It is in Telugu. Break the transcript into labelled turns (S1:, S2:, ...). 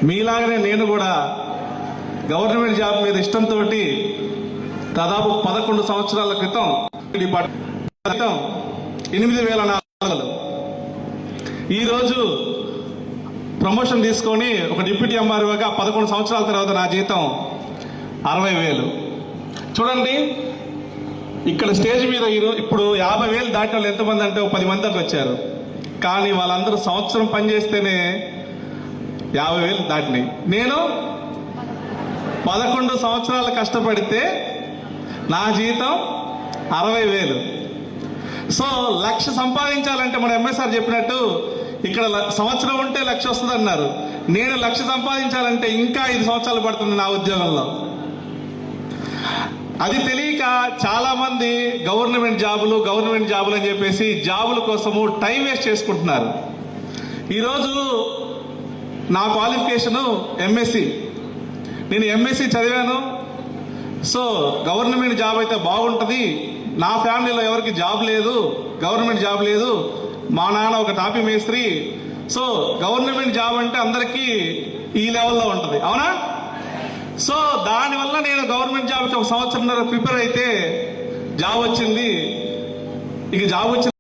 S1: మీలాగనే నేను కూడా గవర్నమెంట్ జాబ్ మీద ఇష్టంతో దాదాపు 11 సంవత్సరాల క్రితం 8,400 ఈరోజు ప్రమోషన్ తీసుకొని ఒక డిప్యూటీ ఎంఆర్ఓగా 11 సంవత్సరాల తర్వాత నా జీతం 60,000. చూడండి, ఇక్కడ స్టేజ్ మీద ఇప్పుడు 50,000 దాటిన వాళ్ళు ఎంతమంది అంటే 10 మంది దాకా వచ్చారు. కానీ వాళ్ళందరూ సంవత్సరం పనిచేస్తేనే 50,000 దాటినాయి. నేను 11 సంవత్సరాలు కష్టపడితే నా జీతం 60,000. సో 1,00,000 సంపాదించాలంటే మన ఎంఎస్ఆర్ చెప్పినట్టు ఇక్కడ సంవత్సరం ఉంటే 1,00,000 వస్తుంది అన్నారు. నేను 1,00,000 సంపాదించాలంటే ఇంకా 5 సంవత్సరాలు పడుతుంది నా ఉద్యోగంలో. అది తెలియక చాలా మంది గవర్నమెంట్ జాబులు అని చెప్పేసి జాబుల కోసము టైం వేస్ట్ చేసుకుంటున్నారు. ఈరోజు నా క్వాలిఫికేషను ఎంఎస్సి. నేను ఎంఎస్సి చదివాను. సో గవర్నమెంట్ జాబ్ అయితే బాగుంటుంది. నా ఫ్యామిలీలో ఎవరికి జాబ్ లేదు, గవర్నమెంట్ జాబ్ లేదు. మా నాన్న ఒక టాపీ మేస్త్రి. సో గవర్నమెంట్ జాబ్ అంటే అందరికీ ఈ లెవెల్లో ఉంటుంది, అవునా? సో దానివల్ల నేను గవర్నమెంట్ జాబ్కి 1 సంవత్సరంన్నర ప్రిపేర్ అయితే జాబ్ వచ్చింది. ఇక జాబ్ వచ్చింది